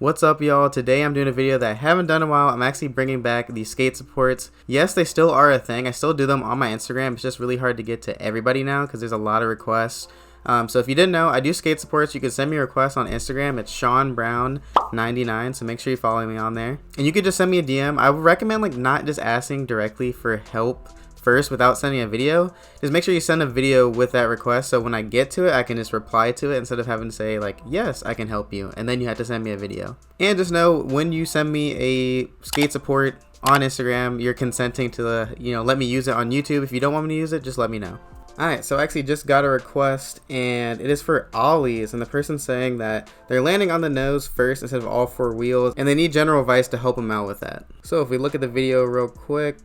What's up, y'all? Today I'm doing a video that I haven't done in a while. I'm actually bringing back the skate supports. Yes, they still are a thing. I still do them on my Instagram. It's just really hard to get to everybody now because there's a lot of requests. So if you didn't know, I do skate supports. You can send me a request on Instagram. It's SeanBrown99, so make sure you follow me on there. And you could just send me a DM. I would recommend not just asking directly for help first without sending a video. Just make sure you send a video with that request, so when I get to it I can just reply to it instead of having to say yes, I can help you, and then you have to send me a video. And just know, when you send me a skate support on Instagram, you're consenting to let me use it on YouTube. If you don't want me to use it, just let me know. Alright, so I actually just got a request, and it is for Ollies, and the person's saying that they're landing on the nose first instead of all four wheels, and they need general advice to help them out with that. So if we look at the video real quick,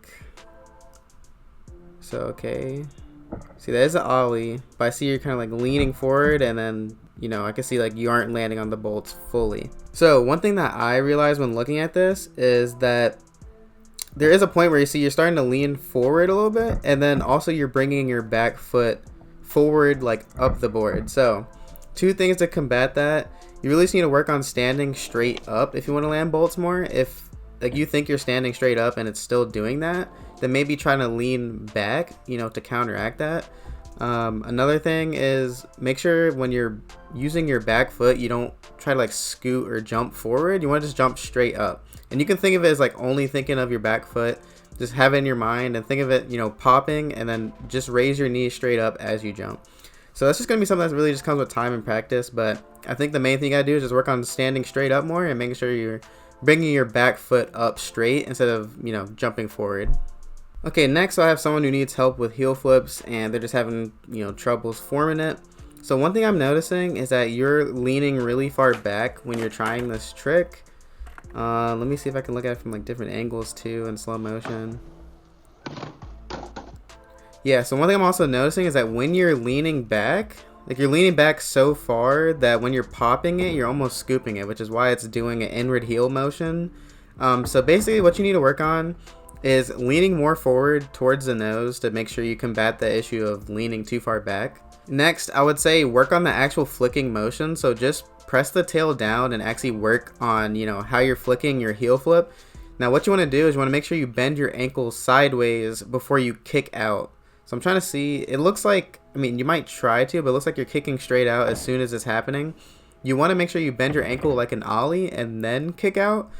so okay, see, that is an ollie, but I see you're kind of leaning forward, and then I can see you aren't landing on the bolts fully. So one thing that I realized when looking at this is that there is a point where you see you're starting to lean forward a little bit, and then also you're bringing your back foot forward up the board. So two things to combat that: you really just need to work on standing straight up if you want to land bolts more. If you think you're standing straight up and it's still doing that, then maybe trying to lean back, to counteract that. Another thing is, make sure when you're using your back foot, you don't try to scoot or jump forward. You want to just jump straight up. And you can think of it as only thinking of your back foot. Just have it in your mind and think of it, popping, and then just raise your knees straight up as you jump. So that's just going to be something that really just comes with time and practice. But I think the main thing you got to do is just work on standing straight up more and making sure you're bringing your back foot up straight instead of, jumping forward. Okay, next I have someone who needs help with heel flips, and they're just having, troubles forming it. So one thing I'm noticing is that you're leaning really far back when you're trying this trick. Let me see if I can look at it from different angles too in slow motion. Yeah, so one thing I'm also noticing is that when you're leaning back, you're leaning back so far that when you're popping it, you're almost scooping it, which is why it's doing an inward heel motion. So basically what you need to work on is leaning more forward towards the nose to make sure you combat the issue of leaning too far back. Next, I would say work on the actual flicking motion. So just press the tail down and actually work on, how you're flicking your heel flip. Now what you want to do is you want to make sure you bend your ankle sideways before you kick out. So I'm trying to see, it looks like, you might try to, but it looks like you're kicking straight out as soon as it's happening. You want to make sure you bend your ankle like an ollie and then kick out.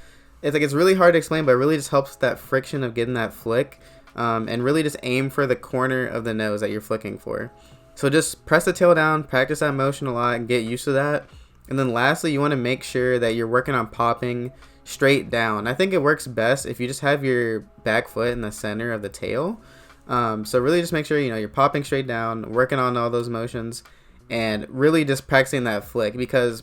It's really hard to explain, but it really just helps that friction of getting that flick, and really just aim for the corner of the nose that you're flicking for. So just press the tail down, practice that motion a lot, and get used to that. And then lastly, you want to make sure that you're working on popping straight down. I think it works best if you just have your back foot in the center of the tail. So really just make sure you're popping straight down, working on all those motions, and really just practicing that flick, because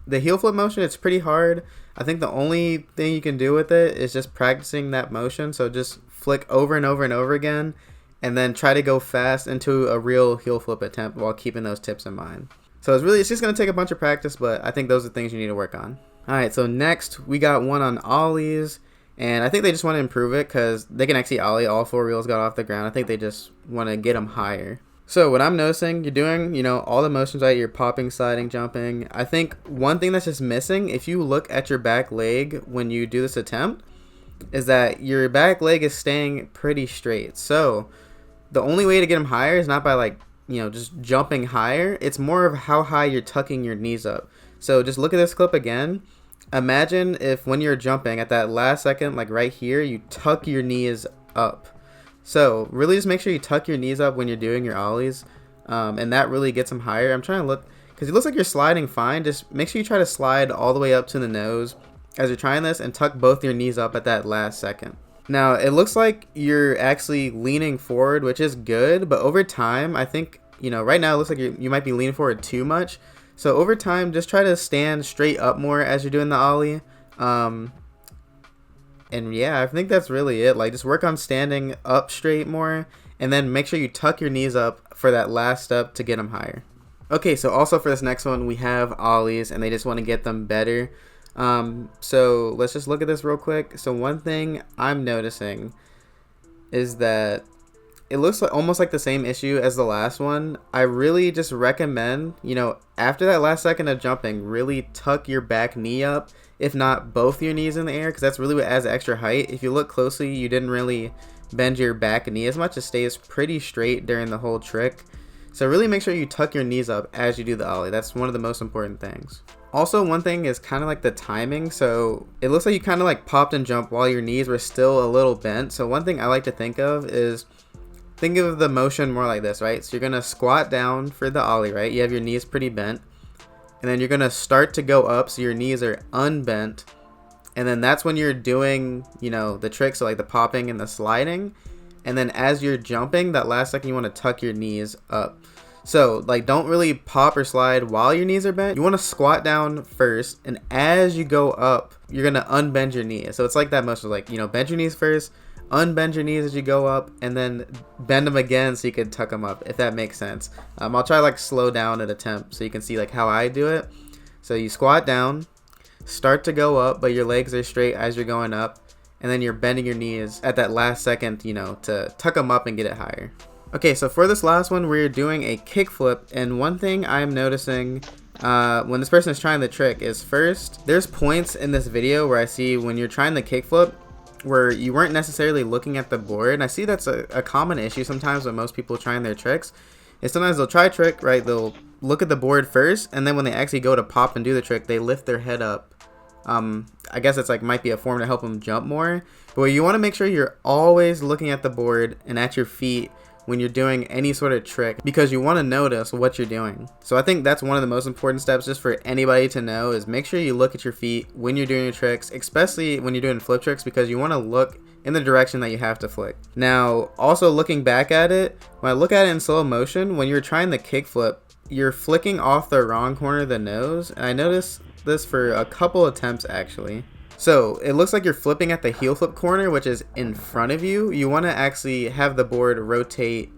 the heel flip motion, it's pretty hard. I think the only thing you can do with it is just practicing that motion. So just flick over and over and over again, and then try to go fast into a real heel flip attempt while keeping those tips in mind. So it's just going to take a bunch of practice, but I think those are things you need to work on. Alright, so next we got one on ollies, and I think they just want to improve it because they can actually ollie. All four wheels got off the ground. I think they just want to get them higher. So what I'm noticing, you're doing, all the motions right, you're popping, sliding, jumping. I think one thing that's just missing, if you look at your back leg when you do this attempt, is that your back leg is staying pretty straight. So the only way to get them higher is not by just jumping higher. It's more of how high you're tucking your knees up. So just look at this clip again. Imagine if when you're jumping at that last second, right here, you tuck your knees up. So really just make sure you tuck your knees up when you're doing your ollies, and that really gets them higher. I'm trying to look, because it looks like you're sliding fine. Just make sure you try to slide all the way up to the nose as you're trying this, and tuck both your knees up at that last second. Now it looks like you're actually leaning forward, which is good, but over time, I think, right now it looks like you might be leaning forward too much. So over time, just try to stand straight up more as you're doing the ollie. And yeah, I think that's really it. Just work on standing up straight more, and then make sure you tuck your knees up for that last step to get them higher. Okay, so also for this next one, we have ollies, and they just want to get them better. So let's just look at this real quick. So one thing I'm noticing is that it looks almost like the same issue as the last one. I really just recommend, after that last second of jumping, really tuck your back knee up. if not both your knees in the air, because that's really what adds extra height. If you look closely, you didn't really bend your back knee as much. It stays pretty straight during the whole trick. So really make sure you tuck your knees up as you do the ollie. That's one of the most important things. Also, one thing is kind of like the timing. So it looks like you kind of like popped and jumped while your knees were still a little bent. So one thing I like to think of is, think of the motion more like this, right? So you're gonna squat down for the ollie, right? You have your knees pretty bent, and then you're gonna start to go up so your knees are unbent, and then that's when you're doing, you know, the trick, so like the popping and the sliding. And then as you're jumping, that last second you want to tuck your knees up. So like, don't really pop or slide while your knees are bent. You want to squat down first, and as you go up, you're gonna unbend your knees. So it's like that motion, like, you know, bend your knees first, unbend your knees as you go up, and then bend them again so you can tuck them up, if that makes sense. I'll try like slow down and attempt so you can see like how I do it. So you squat down, start to go up, but your legs are straight as you're going up, and then you're bending your knees at that last second, you know, to tuck them up and get it higher. Okay, so for this last one, we're doing a kickflip, and one thing I'm noticing when this person is trying the trick is, first, there's points in this video where I see when you're trying the kickflip where you weren't necessarily looking at the board. And I see that's a common issue sometimes with most people trying their tricks. And sometimes they'll try a trick, right? They'll look at the board first, and then when they actually go to pop and do the trick, they lift their head up. I guess it's like might be a form to help them jump more. But you want to make sure you're always looking at the board and at your feet when you're doing any sort of trick, because you want to notice what you're doing. So I think that's one of the most important steps just for anybody to know, is make sure you look at your feet when you're doing your tricks, especially when you're doing flip tricks, because you want to look in the direction that you have to flick. Now, also looking back at it, when I look at it in slow motion, when you're trying the kick flip, you're flicking off the wrong corner of the nose, and I noticed this for a couple attempts actually. So it looks like you're flipping at the heel flip corner, which is in front of you. You want to actually have the board rotate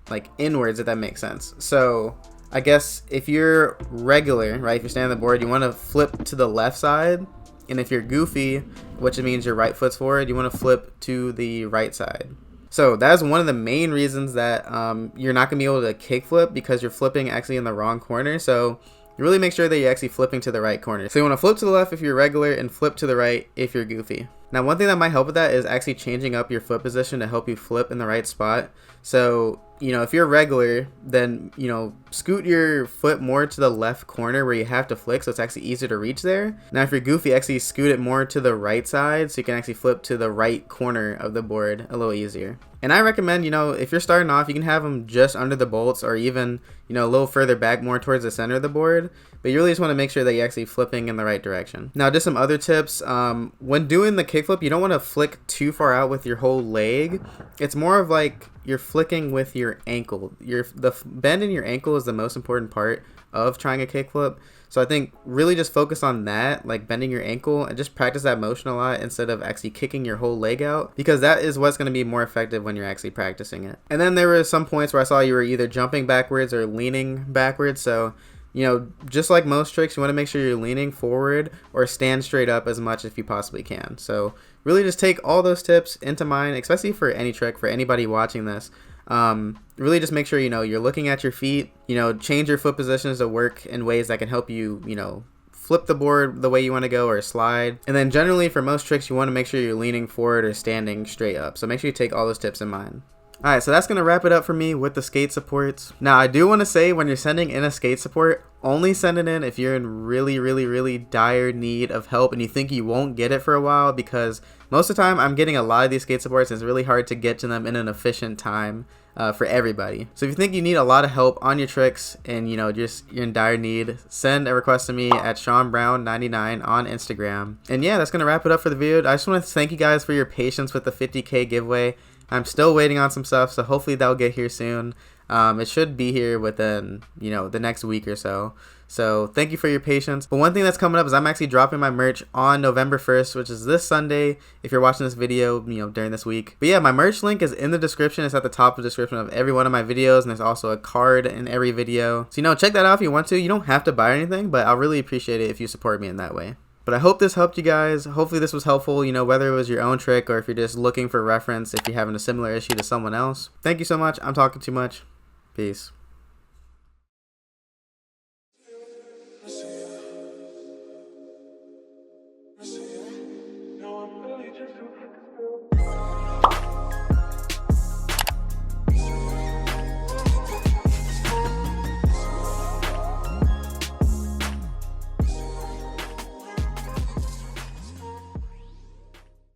like inwards, if that makes sense. So I guess if you're regular, right, if you're standing on the board, you want to flip to the left side. And if you're goofy, which means your right foot's forward, you want to flip to the right side. So that's one of the main reasons that you're not going to be able to kick flip, because you're flipping actually in the wrong corner. So really make sure that you're actually flipping to the right corner. So you want to flip to the left if you're regular, and flip to the right if you're goofy. Now, one thing that might help with that is actually changing up your foot position to help you flip in the right spot. So, you know, if you're regular, then, you know, scoot your foot more to the left corner where you have to flick, so it's actually easier to reach there. Now, if you're goofy, actually scoot it more to the right side so you can actually flip to the right corner of the board a little easier. And I recommend, you know, if you're starting off, you can have them just under the bolts, or even, you know, a little further back, more towards the center of the board. But you really just want to make sure that you're actually flipping in the right direction. Now, just some other tips. When doing the kickflip, you don't want to flick too far out with your whole leg. It's more of like you're flicking with your ankle. The bend in your ankle is the most important part of trying a kickflip. So I think really just focus on that, like bending your ankle, and just practice that motion a lot instead of actually kicking your whole leg out, because that is what's going to be more effective when you're actually practicing it. And then there were some points where I saw you were either jumping backwards or leaning backwards. So, you know, just like most tricks, you want to make sure you're leaning forward or stand straight up as much as you possibly can. So really just take all those tips into mind, especially for any trick, for anybody watching this. Really just make sure, you know, you're looking at your feet, you know, change your foot positions to work in ways that can help you, you know, flip the board the way you want to go, or slide. And then generally for most tricks, you want to make sure you're leaning forward or standing straight up. So make sure you take all those tips in mind. Alright, so that's going to wrap it up for me with the skate supports. Now, I do want to say, when you're sending in a skate support, only send it in if you're in really dire need of help and you think you won't get it for a while, because most of the time I'm getting a lot of these skate supports and it's really hard to get to them in an efficient time for everybody. So if you think you need a lot of help on your tricks and, you know, just you're in dire need, send a request to me at SeanBrown99 on Instagram. And yeah, that's going to wrap it up for the video. I just want to thank you guys for your patience with the 50K giveaway. I'm still waiting on some stuff, so hopefully that'll get here soon. It should be here within, you know, the next week or so. So thank you for your patience. But one thing that's coming up is I'm actually dropping my merch on November 1st, which is this Sunday, if you're watching this video, you know, during this week. But yeah, my merch link is in the description. It's at the top of the description of every one of my videos, and there's also a card in every video. So, you know, check that out if you want to. You don't have to buy anything, but I'll really appreciate it if you support me in that way. But I hope this helped you guys. Hopefully this was helpful, you know, whether it was your own trick or if you're just looking for reference, if you're having a similar issue to someone else. Thank you so much. I'm talking too much. Peace.